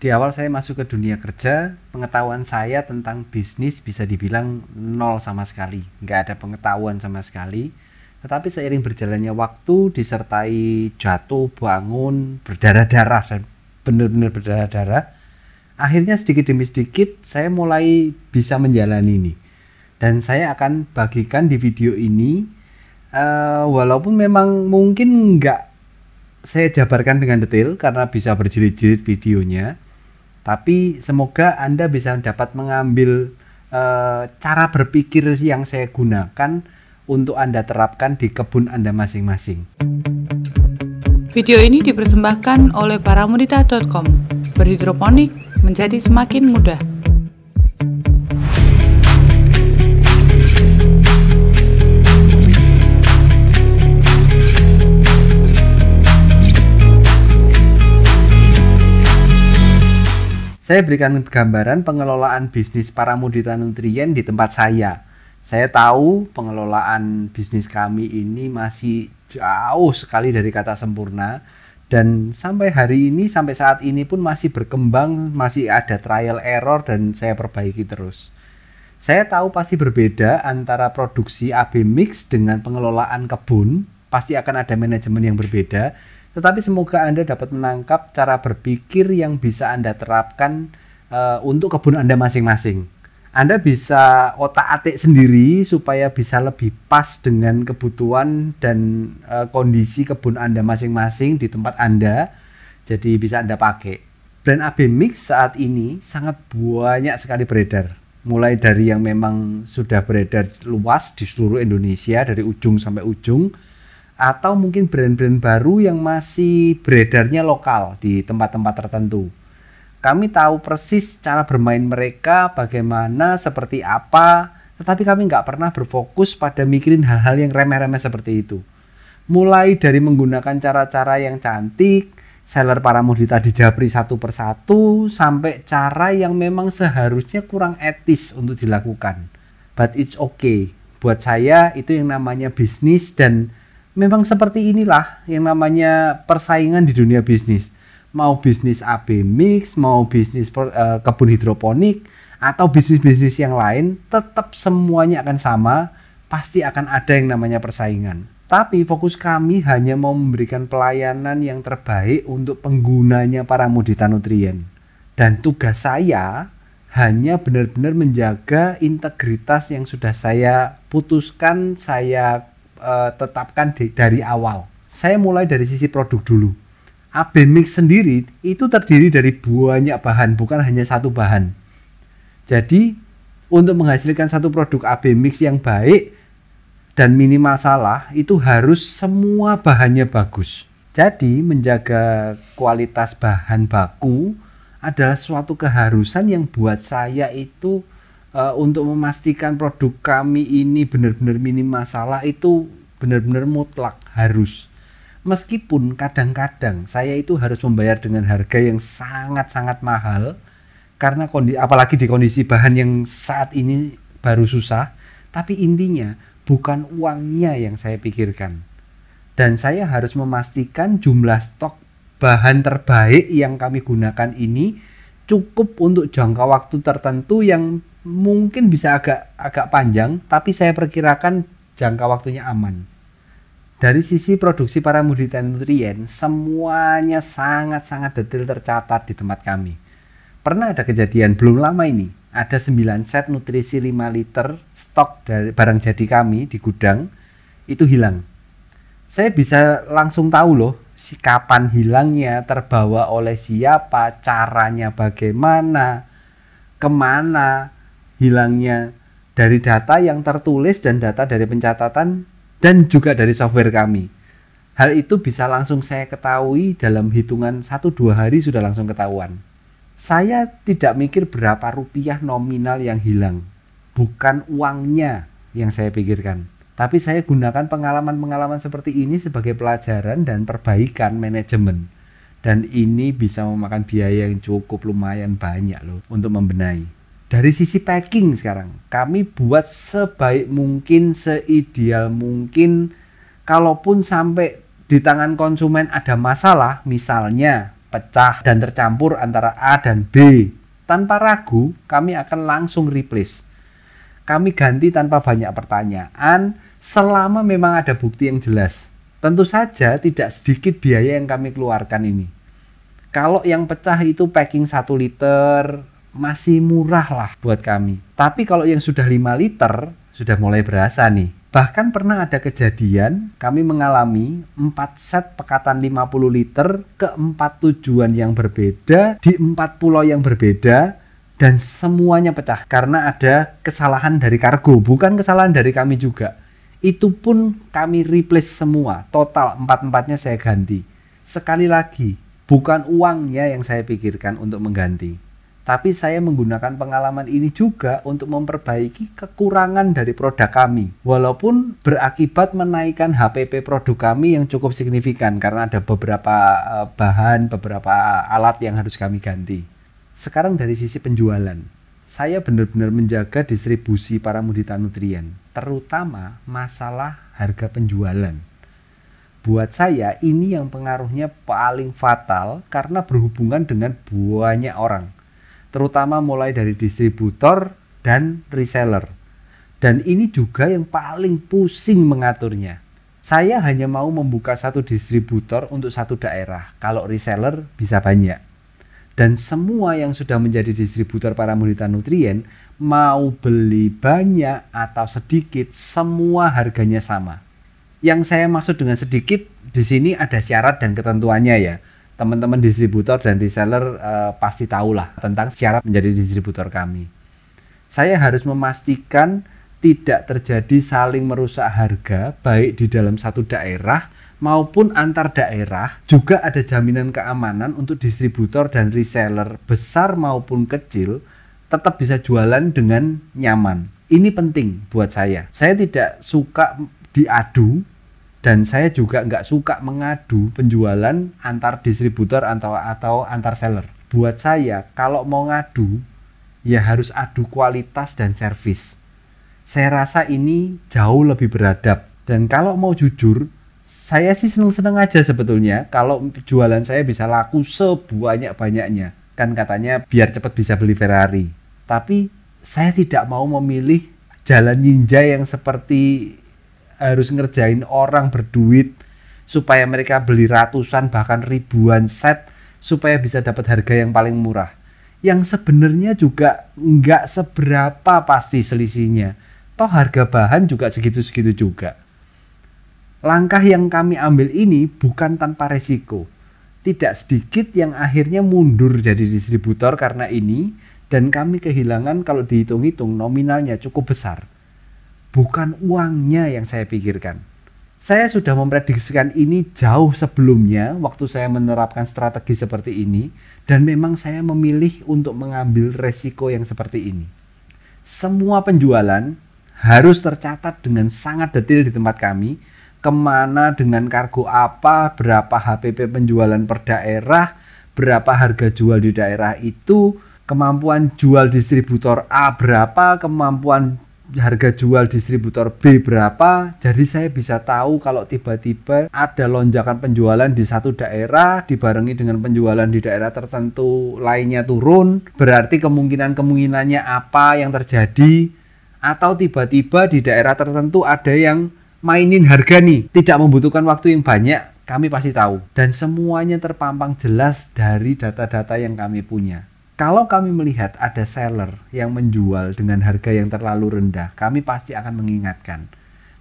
Di awal saya masuk ke dunia kerja, pengetahuan saya tentang bisnis bisa dibilang nol sama sekali. Nggak ada pengetahuan sama sekali. Tetapi seiring berjalannya waktu, disertai jatuh, bangun, berdarah-darah, dan benar-benar berdarah-darah, akhirnya sedikit demi sedikit saya mulai bisa menjalani ini. Dan saya akan bagikan di video ini, walaupun memang mungkin nggak saya jabarkan dengan detail karena bisa berjilid-jilid videonya, tapi semoga Anda bisa dapat mengambil cara berpikir yang saya gunakan untuk Anda terapkan di kebun Anda masing-masing. Video ini dipersembahkan oleh paramudita.com. Berhidroponik menjadi semakin mudah. Saya berikan gambaran pengelolaan bisnis Paramudita Nutrien di tempat saya. Saya tahu pengelolaan bisnis kami ini masih jauh sekali dari kata sempurna. Dan sampai hari ini, sampai saat ini pun masih berkembang, masih ada trial error dan saya perbaiki terus. Saya tahu pasti berbeda antara produksi AB mix dengan pengelolaan kebun. Pasti akan ada manajemen yang berbeda. Tetapi semoga Anda dapat menangkap cara berpikir yang bisa Anda terapkan untuk kebun Anda masing-masing. Anda bisa otak-atik sendiri supaya bisa lebih pas dengan kebutuhan dan kondisi kebun Anda masing-masing di tempat Anda. Jadi bisa Anda pakai. Brand AB Mix saat ini sangat banyak sekali beredar. Mulai dari yang memang sudah beredar luas di seluruh Indonesia dari ujung sampai ujung, atau mungkin brand-brand baru yang masih beredarnya lokal di tempat-tempat tertentu. Kami tahu persis cara bermain mereka, bagaimana, seperti apa, tetapi kami nggak pernah berfokus pada mikirin hal-hal yang remeh-remeh seperti itu. Mulai dari menggunakan cara-cara yang cantik, seller Paramudita dijabri satu persatu, sampai cara yang memang seharusnya kurang etis untuk dilakukan. But it's okay. Buat saya itu yang namanya bisnis dan memang seperti inilah yang namanya persaingan di dunia bisnis. Mau bisnis AB mix, mau bisnis kebun hidroponik, atau bisnis-bisnis yang lain, tetap semuanya akan sama, pasti akan ada yang namanya persaingan. Tapi fokus kami hanya mau memberikan pelayanan yang terbaik untuk penggunanya Paramudita Nutrien. Dan tugas saya hanya benar-benar menjaga integritas yang sudah saya putuskan, saya tetapkan dari awal. Saya mulai dari sisi produk dulu. AB Mix sendiri itu terdiri dari banyak bahan, bukan hanya satu bahan. Jadi untuk menghasilkan satu produk AB Mix yang baik dan minimal salah, itu harus semua bahannya bagus. Jadi menjaga kualitas bahan baku adalah suatu keharusan yang buat saya itu untuk memastikan produk kami ini benar-benar minim masalah, itu benar-benar mutlak harus. Meskipun kadang-kadang saya itu harus membayar dengan harga yang sangat-sangat mahal, karena apalagi di kondisi bahan yang saat ini baru susah, tapi intinya bukan uangnya yang saya pikirkan. Dan saya harus memastikan jumlah stok bahan terbaik yang kami gunakan ini cukup untuk jangka waktu tertentu yang mungkin bisa agak panjang, tapi saya perkirakan jangka waktunya aman. Dari sisi produksi Paramudita Nutrien, semuanya sangat-sangat detail tercatat di tempat kami. Pernah ada kejadian belum lama ini, ada 9 set nutrisi 5 liter stok dari barang jadi kami di gudang, itu hilang. Saya bisa langsung tahu loh, kapan hilangnya, terbawa oleh siapa, caranya bagaimana, kemana hilangnya, dari data yang tertulis dan data dari pencatatan dan juga dari software kami. Hal itu bisa langsung saya ketahui dalam hitungan 1-2 hari sudah langsung ketahuan. Saya tidak mikir berapa rupiah nominal yang hilang, bukan uangnya yang saya pikirkan. Tapi saya gunakan pengalaman-pengalaman seperti ini sebagai pelajaran dan perbaikan manajemen. Dan ini bisa memakan biaya yang cukup lumayan banyak loh untuk membenahi. Dari sisi packing sekarang, kami buat sebaik mungkin, seideal mungkin. Kalaupun sampai di tangan konsumen ada masalah, misalnya pecah dan tercampur antara A dan B. Tanpa ragu, kami akan langsung replace. Kami ganti tanpa banyak pertanyaan, selama memang ada bukti yang jelas. Tentu saja tidak sedikit biaya yang kami keluarkan ini. Kalau yang pecah itu packing 1 liter, masih murah lah buat kami. Tapi kalau yang sudah 5 liter, sudah mulai berasa nih. Bahkan pernah ada kejadian, kami mengalami 4 set pekatan 50 liter ke 4 tujuan yang berbeda, di 4 pulau yang berbeda, dan semuanya pecah. Karena ada kesalahan dari kargo, bukan kesalahan dari kami juga. Itu pun kami replace semua, total 4-4-nya saya ganti. Sekali lagi, bukan uangnya yang saya pikirkan untuk mengganti. Tapi saya menggunakan pengalaman ini juga untuk memperbaiki kekurangan dari produk kami. Walaupun berakibat menaikkan HPP produk kami yang cukup signifikan karena ada beberapa bahan, beberapa alat yang harus kami ganti. Sekarang dari sisi penjualan, saya benar-benar menjaga distribusi Paramudita Nutrien, terutama masalah harga penjualan. Buat saya ini yang pengaruhnya paling fatal karena berhubungan dengan banyak orang. Terutama mulai dari distributor dan reseller. Dan ini juga yang paling pusing mengaturnya. Saya hanya mau membuka 1 distributor untuk 1 daerah. Kalau reseller bisa banyak. Dan semua yang sudah menjadi distributor Paramudita Nutrien, mau beli banyak atau sedikit, semua harganya sama. Yang saya maksud dengan sedikit, di sini ada syarat dan ketentuannya ya. Teman-teman distributor dan reseller pasti tahulah tentang syarat menjadi distributor kami. Saya harus memastikan tidak terjadi saling merusak harga baik di dalam satu daerah maupun antar daerah. Juga ada jaminan keamanan untuk distributor dan reseller besar maupun kecil tetap bisa jualan dengan nyaman. Ini penting buat saya. Saya tidak suka diadu. Dan saya juga nggak suka mengadu penjualan antar distributor atau antar seller. Buat saya, kalau mau ngadu, ya harus adu kualitas dan servis. Saya rasa ini jauh lebih beradab. Dan kalau mau jujur, saya sih seneng-seneng aja sebetulnya kalau jualan saya bisa laku sebanyak-banyaknya. Kan katanya biar cepat bisa beli Ferrari. Tapi saya tidak mau memilih jalan ninja yang seperti harus ngerjain orang berduit supaya mereka beli ratusan bahkan ribuan set supaya bisa dapat harga yang paling murah, yang sebenarnya juga nggak seberapa pasti selisihnya. Toh harga bahan juga segitu-segitu juga. Langkah yang kami ambil ini bukan tanpa resiko. Tidak sedikit yang akhirnya mundur jadi distributor karena ini, dan kami kehilangan kalau dihitung-hitung nominalnya cukup besar. Bukan uangnya yang saya pikirkan. Saya sudah memprediksikan ini jauh sebelumnya waktu saya menerapkan strategi seperti ini, dan memang saya memilih untuk mengambil resiko yang seperti ini. Semua penjualan harus tercatat dengan sangat detail di tempat kami, kemana dengan kargo apa, berapa HPP penjualan per daerah, berapa harga jual di daerah itu, kemampuan jual distributor A berapa, kemampuan harga jual distributor B berapa. Jadi saya bisa tahu kalau tiba-tiba ada lonjakan penjualan di satu daerah dibarengi dengan penjualan di daerah tertentu lainnya turun, berarti kemungkinannya apa yang terjadi. Atau tiba-tiba di daerah tertentu ada yang mainin harga nih, tidak membutuhkan waktu yang banyak, kami pasti tahu. Dan semuanya terpampang jelas dari data-data yang kami punya. Kalau kami melihat ada seller yang menjual dengan harga yang terlalu rendah, kami pasti akan mengingatkan.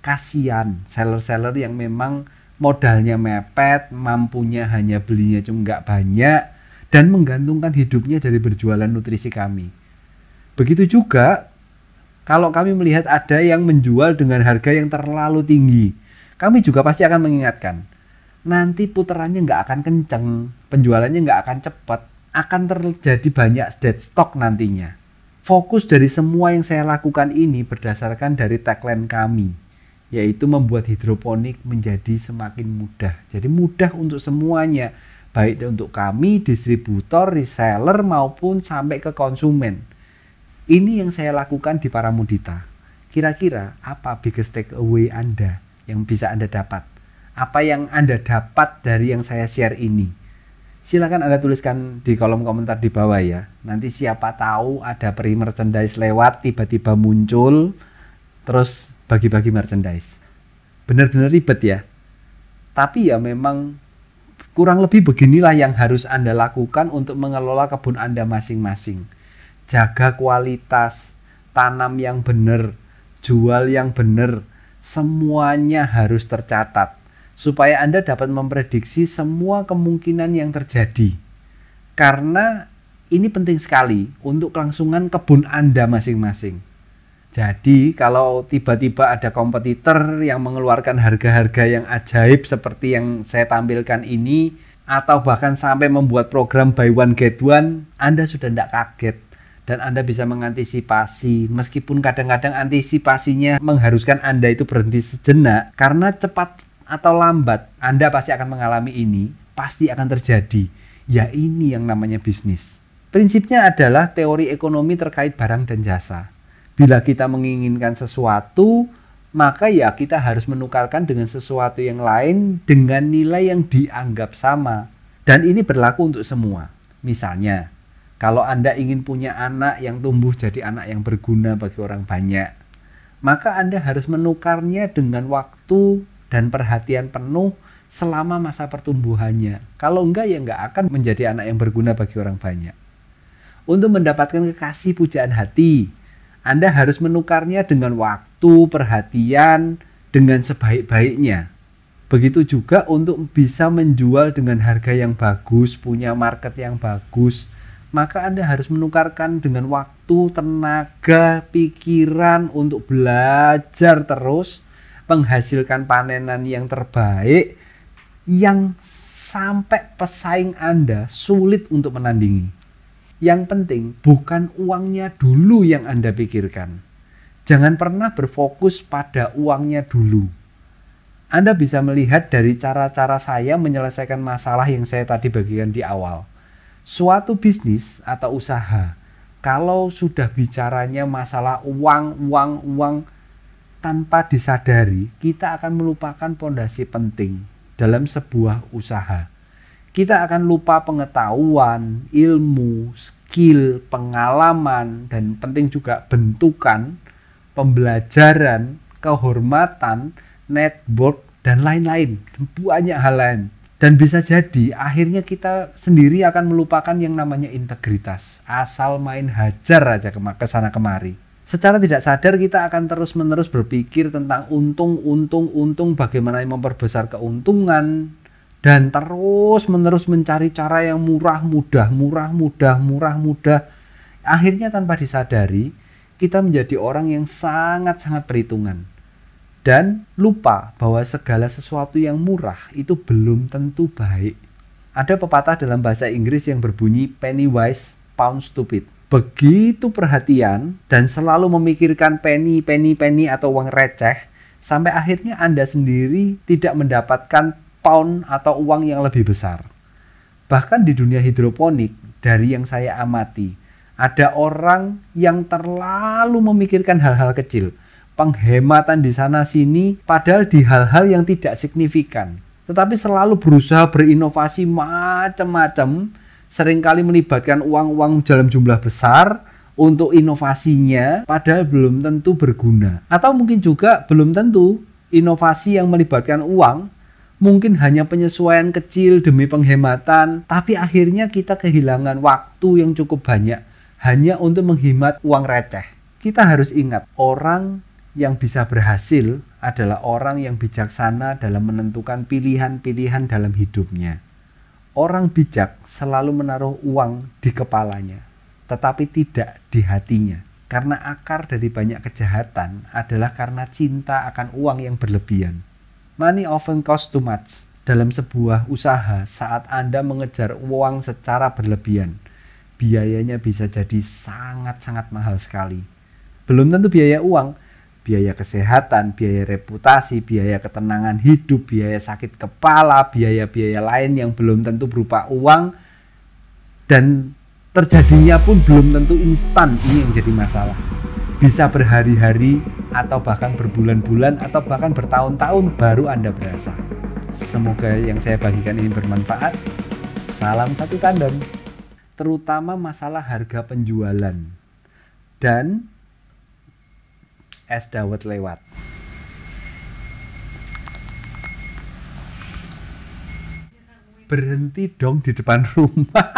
Kasihan seller-seller yang memang modalnya mepet, mampunya hanya belinya cuma nggak banyak, dan menggantungkan hidupnya dari berjualan nutrisi kami. Begitu juga kalau kami melihat ada yang menjual dengan harga yang terlalu tinggi, kami juga pasti akan mengingatkan. Nanti putarannya nggak akan kenceng, penjualannya nggak akan cepat, akan terjadi banyak dead stock nantinya. Fokus dari semua yang saya lakukan ini berdasarkan dari tagline kami, yaitu membuat hidroponik menjadi semakin mudah. Jadi mudah untuk semuanya, baik untuk kami, distributor, reseller, maupun sampai ke konsumen. Ini yang saya lakukan di Paramudita. Kira-kira apa biggest takeaway Anda yang bisa Anda dapat? Apa yang Anda dapat dari yang saya share ini? Silakan Anda tuliskan di kolom komentar di bawah ya. Nanti siapa tahu ada free merchandise lewat, tiba-tiba muncul, terus bagi-bagi merchandise. Benar-benar ribet ya. Tapi ya memang kurang lebih beginilah yang harus Anda lakukan untuk mengelola kebun Anda masing-masing. Jaga kualitas, tanam yang benar, jual yang benar, semuanya harus tercatat. Supaya Anda dapat memprediksi semua kemungkinan yang terjadi. Karena ini penting sekali untuk kelangsungan kebun Anda masing-masing. Jadi kalau tiba-tiba ada kompetitor yang mengeluarkan harga-harga yang ajaib seperti yang saya tampilkan ini, atau bahkan sampai membuat program buy one get one, Anda sudah tidak kaget dan Anda bisa mengantisipasi. Meskipun kadang-kadang antisipasinya mengharuskan Anda itu berhenti sejenak, karena cepat atau lambat Anda pasti akan mengalami ini, pasti akan terjadi. Ya ini yang namanya bisnis. Prinsipnya adalah teori ekonomi terkait barang dan jasa. Bila kita menginginkan sesuatu, maka ya kita harus menukarkan dengan sesuatu yang lain dengan nilai yang dianggap sama. Dan ini berlaku untuk semua. Misalnya, kalau Anda ingin punya anak yang tumbuh jadi anak yang berguna bagi orang banyak, maka Anda harus menukarnya dengan waktu dan perhatian penuh selama masa pertumbuhannya. Kalau enggak ya enggak akan menjadi anak yang berguna bagi orang banyak. Untuk mendapatkan kekasih pujaan hati, Anda harus menukarnya dengan waktu, perhatian, dengan sebaik-baiknya. Begitu juga untuk bisa menjual dengan harga yang bagus, punya market yang bagus, maka Anda harus menukarkan dengan waktu, tenaga, pikiran untuk belajar terus, menghasilkan panenan yang terbaik, yang sampai pesaing Anda sulit untuk menandingi. Yang penting bukan uangnya dulu yang Anda pikirkan. Jangan pernah berfokus pada uangnya dulu. Anda bisa melihat dari cara-cara saya menyelesaikan masalah yang saya tadi bagikan di awal. Suatu bisnis atau usaha, kalau sudah bicaranya masalah uang, tanpa disadari, kita akan melupakan pondasi penting dalam sebuah usaha. Kita akan lupa pengetahuan, ilmu, skill, pengalaman, dan penting juga bentukan, pembelajaran, kehormatan, network, dan lain-lain. Banyak hal lain. Dan bisa jadi akhirnya kita sendiri akan melupakan yang namanya integritas. Asal main hajar aja ke sana kemari. Secara tidak sadar kita akan terus-menerus berpikir tentang untung, bagaimana memperbesar keuntungan, dan terus-menerus mencari cara yang murah mudah. Akhirnya tanpa disadari, kita menjadi orang yang sangat-sangat perhitungan. Dan lupa bahwa segala sesuatu yang murah itu belum tentu baik. Ada pepatah dalam bahasa Inggris yang berbunyi penny wise, pound stupid. Begitu perhatian dan selalu memikirkan penny atau uang receh, sampai akhirnya Anda sendiri tidak mendapatkan pound atau uang yang lebih besar. Bahkan di dunia hidroponik, dari yang saya amati, ada orang yang terlalu memikirkan hal-hal kecil, penghematan di sana sini, padahal di hal-hal yang tidak signifikan. Tetapi selalu berusaha berinovasi macam-macam, seringkali melibatkan uang dalam jumlah besar untuk inovasinya, padahal belum tentu berguna. Atau mungkin juga belum tentu inovasi yang melibatkan uang, mungkin hanya penyesuaian kecil demi penghematan, tapi akhirnya kita kehilangan waktu yang cukup banyak hanya untuk menghemat uang receh. Kita harus ingat, orang yang bisa berhasil adalah orang yang bijaksana dalam menentukan pilihan-pilihan dalam hidupnya. Orang bijak selalu menaruh uang di kepalanya, tetapi tidak di hatinya. Karena akar dari banyak kejahatan adalah karena cinta akan uang yang berlebihan. Money often costs too much. Dalam sebuah usaha, saat Anda mengejar uang secara berlebihan, biayanya bisa jadi sangat-sangat mahal sekali. Belum tentu biaya uang, biaya kesehatan, biaya reputasi, biaya ketenangan hidup, biaya sakit kepala, biaya-biaya lain yang belum tentu berupa uang, dan terjadinya pun belum tentu instan. Ini yang jadi masalah. Bisa berhari-hari atau bahkan berbulan-bulan atau bahkan bertahun-tahun baru Anda berasa. Semoga yang saya bagikan ini bermanfaat. Salam satu tandem. Terutama masalah harga penjualan dan es dawet lewat. Berhenti dong di depan rumah.